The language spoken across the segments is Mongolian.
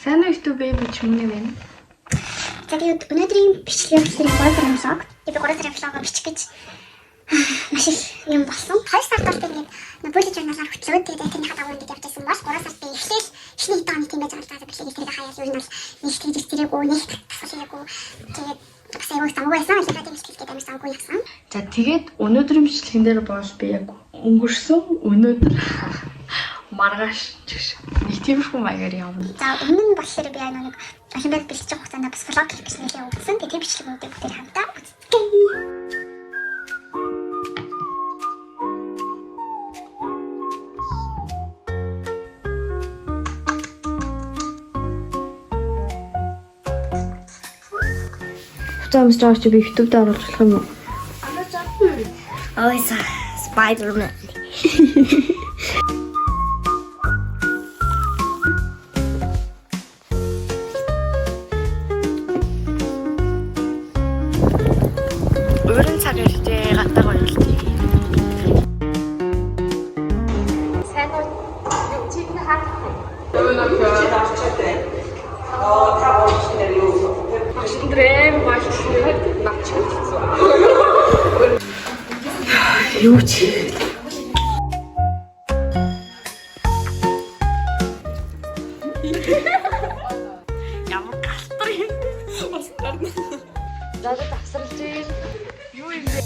Сайн уу YouTube бич мөн юм байна. Тэгээд өнөөдрийн бичлэгийн боолрын влог. Би 3 сарын влогоо бичих гэж маш их юм болсон. 2 сард бол тэгээд bullet journal-аар хөтлөөд тэгээд тэрний хадагуу ингэж явж байсан бол 3 сард би эхлээл эхний хэдэн хоног тийм байж байгаа бичлэгийг тэрийг хаяад юу нь бол нэг тэгж тэрэгөө нэг тасалгаагүй тэгээд бас аюул самгүй байсан. Алихаа тийм бичлэгийг амар самгүй явсан. За тэгээд өнөөдрийн бичлэгэн дээр бол би яг өнгөрсөн өнөөдөр маргааш нэг тиймэрхүү маягаар явна. За өмнө нь болохоор би нэг олимпиад бэлтжих хугацаанд бас влог хийх гэж нэлээд өгсөн. Тэгээд тэр бичлэгүүдийг бүгд хамтаа үзтгий. Замс жаач би YouTube дээр оруулах юм уу? Oh, it's a Spider-Man. Өөрөн цаг иржээ гатаг оруултыг. Сайн уу? Юу чи энэ хаа? Өөрөөр авчаатай. Та очихнэр юу? Шиндрэм бааштай наччихсан. Юу чи? Ямар галтар юм. Надад тасралж ийн. Юу юм бэ?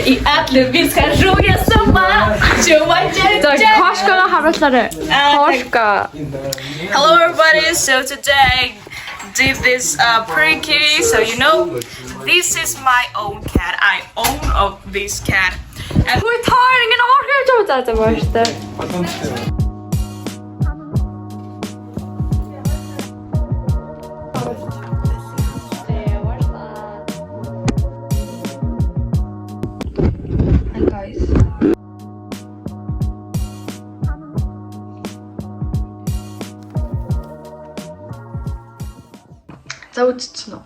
И отлюбись, хожу я сама. Кошкага харуулаарай. Кошка. Hello everybody, so today did this pre-kitty, so you know, this is my own cat. I own of this cat. And Хүй таар ингэ орхиж байгаа бааштай. За үзчихсэн үү.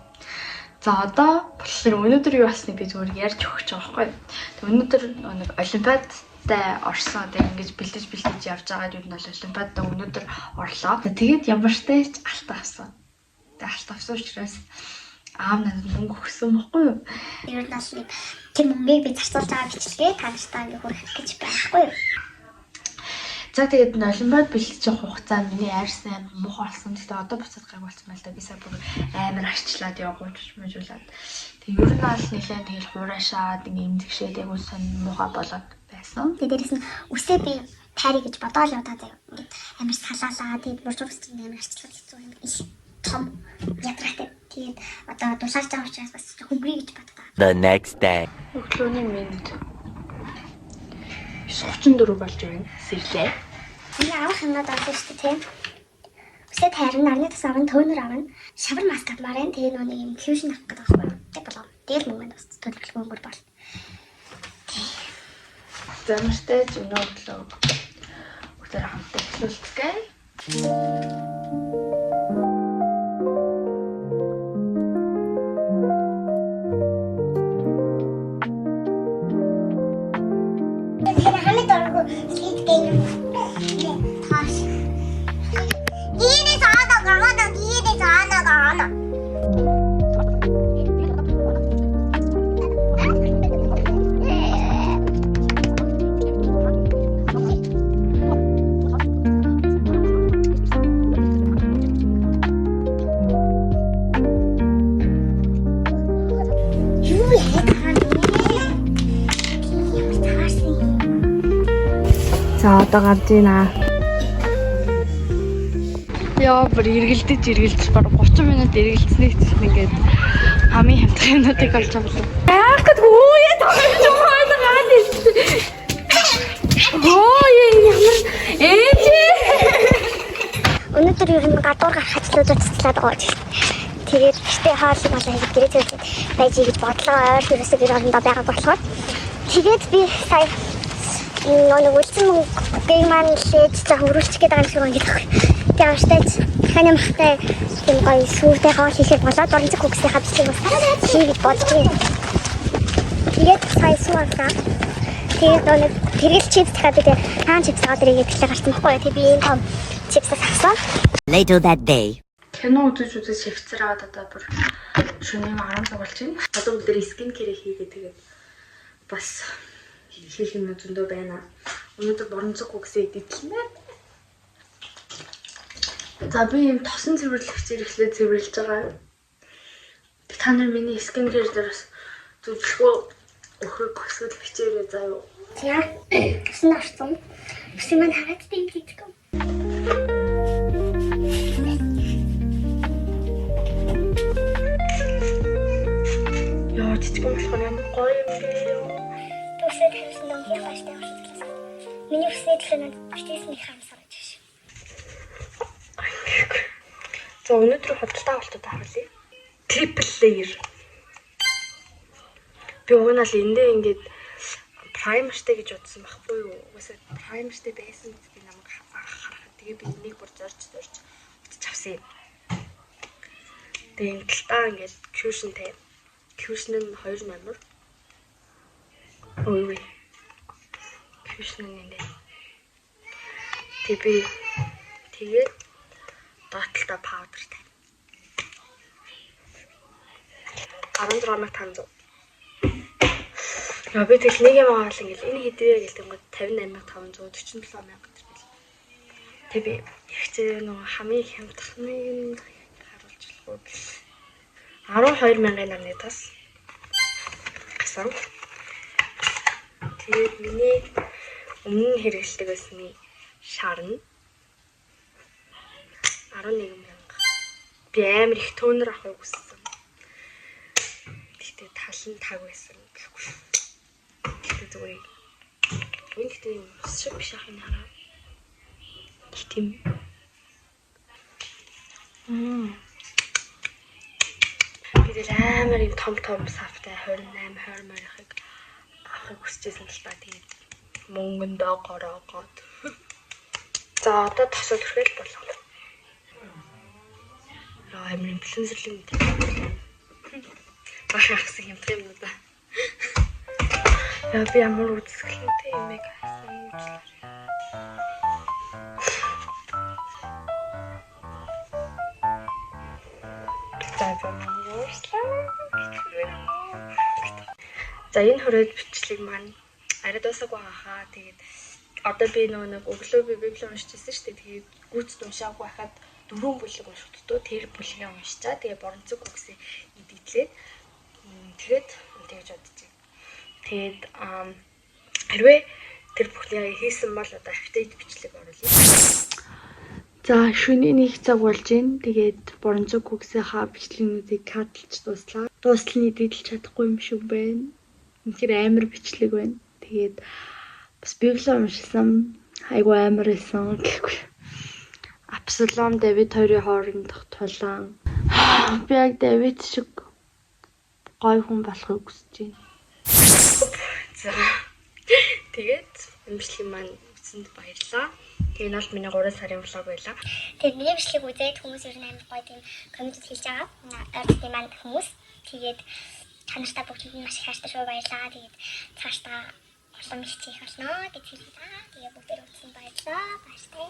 За одоо болохоор өнөөдөр юу болсныг би зүгээр ярьж өгч байгаа байхгүй. Тэг өнөөдөр нэг олимпиадтай орсон. Тэг ингэж бэлдэж явж байгаа юм бол олимпиадаа өнөөдөр орлоо. Тэгээд ямарчтай ч алт авсан. Тэг алт авсан учраас аав надад мөнгө өгсөн байхгүй юу? Ер нь бол тэр мөнгийг би зарцуулж байгаа бичлэгээ та нартай ингээ хүргэх гэж байхгүй юу? За тэгээд олимпиад бэлтэж явах хугацаанд миний арьсан муухай болсон. Тэгтээ одоо буцаад гайг болсон байл та. Би сая бүр амар арчлаад явгууч мужуулаад. Тэг ер нь бол нэлээд тэгэл хуурашаад ингээ имзэгшээд яг үсэн муухай болоод байсан. Тэгээд дээрэс нь үсээ би тайрыг гэж бодоол яваа заяа. Ингээд амар салаалаа. Тэгээд буржуурс чинь амар арчлаад хэцүү юм. Их том ядраатай. Тэгээд одоо душаарч байгаа учраас бас хөнгөрий гэж боддоо. The next day. Өглөөний минут 9:34 болж байна. Сэрлээ. Би авах юмнууд авсан шүү дээ тийм. Үсээ тайрын нарны тас аван төнөр аван шавар маск авмаар энэ тэгээ нүг юм фьюжн авах гэдэг байхгүй юу? Тэг болоо. Дээр мөнгөнд бас төлөвлөх мөнгөр бол. Замартай ч өнөө өглөө бүгдээр хамт эхлүүлцгээе. За одоо гарч ийна. Яа, бүр эргэлдэж баг 30 минут эргэлдсэнийг чинь ингээд хамгийн хямдхан юмнуудыг олж авлаа. Яах гээд хөөе тоглож байгаа юм. Хөөе ямар ээж. Өнөөдөр ер нь гадуур гарахад л үзүүлцлээд байгаа гэж. Тэгээд биштэй хаалт болоо хийж гэрээ зүйд байж гэж бодлоо. Ойр хэрэгсээ гэр орондоо байгаа болохоор. Тэгээд би сая нэг үлдсэн мөнгөийг маань лээд за хөрүүлчих гээд байгаа юм шиг байна гэдэг. Тэгээд авштайч хань махтай тийм гоё сүртэй хаал хийхэд болоод боронцог хүүхдийн хавцлыг бас хийгээд бодож байна. Тэгээд сая суугаа. Тэгээд нэг тэргэл чипс дахиад би хаан чипс аваад ирээ гэдэгт гарсан байхгүй. Тэгээд би энэ том чипсээс авсан. Later that day. Кино үзэж шивцраад одоо бүр шөнийн 10 цаг болж байна. Одоо бүгд скин кэр хийгээд тэгээд бас хийх юм зөндөө байна. Өнөөдөр боронцог үгсээ идэлнэ. За би юм тосон цэвэрлэгчээр эхлээд цэвэрлж байгаа. Та нар миний скин кэр дээр бас зөвлөгөө өгөх хүсвэл бичээрэй заа юу. За өснө орсон. Өснө маань хараад тийм хийдэг. Яа цэцэг болохоор ямар гоё юм бэ юу. Төсөө тавьсан юм яах вэ? Миний өснө төлөнд бичсэн их хамсаа гэж байна. За өнөөдөр худалдаа авалтууд харуулъя. Triple layer. Би угнаа л эндээ ингээд primer-тэй гэж бодсон байхгүй юу? Угаасаа primer-тэй байсан гэж би намайг харахад тэгээ би энийг бүр зорж утаж авсан юм. Тэгээ энэ талдаа ингээд cushion-тэй. Cushion нь 2 номер. Ой. Cushion нь энэ. Тэгээд доотлоо powder-тай. 16,500. Яа би тэгэл нэг юм аваад ингээл энэ хэдвэ гэлтэй гоо 58,500 47,000 гэж бил. Тэг би ихцээ нөгөө хамгийн хямдхныг харуулж болохгүй. 12,000 намны тас гасан. Тэгээд миний өмнө хэрэгэлдэг байсны шар нь 11,000. Би амар их тонер авахыг хүссэн. Тэгтээ тал нь таг байсан гэхгүй. Тэгтээ зүгээр. Энэ тэгтээ шиг биш ахын хараа. Тийм. Би амар юм том савтай 28 20 морихыг авахыг хүсчихсэн л ба тэгээд мөнгөндөө гороогоод. За одоо тосол түрхэл болов. Амар бэлэнсэрлэг мэт. Бах ахсан юм да. Яа би ямар үзэсгэлэнтэй юм бэ гэсэн. За энэ хүрээд бичлэг маань арай дуусаагүй хаа. Тэгээд одоо би нэг өглөө би библи уншижсэн шүү дээ. Тэгээд гүйцэд уншаагүй хахад 4 бүлэг уншигдтуу. Тэр бүлгээ уншичаа. Тэгээд боронцог үгсээ идэвлээд тэгээд тэгж бодож байна. Тэгээд хэрвээ тэр бүхнийг хийсэн бол одоо апдейт бичлэг оруулъя. За шөнийн 1 цаг болж байна. Тэгээд боронцог үгсийнхаа бичлэгнүүдийг кадлж дуслаа. Дуустал нь идэлж чадахгүй юм шиг байна. Үнэхээр амар бичлэг байна. Тэгээд бас библи уншсан айгу амар байсан гэхгүй. Абсалом Давид хоёрын хоорондох тулаан. Би яг Давид шиг гой хүн болохыг хүсэж байна. За. Тэгээд энэ бичлэг маань үзсэнд баярлалаа. Тэгээ энэ бол миний 3 сарын влог байлаа. Тэгээд миний бичлэг үзээд хүмүүс ер нь амар гоё тийм коммент хийж байгаа. Арт маань хүмүүс тэгээд танартай бүгд маш их хайртай шүү баярлаа. Тэгээд цаашдаа улам их хийх болно гэж хэлээ. Тэгээд бүгдээ үзсэн баярлалаа. Баяртай.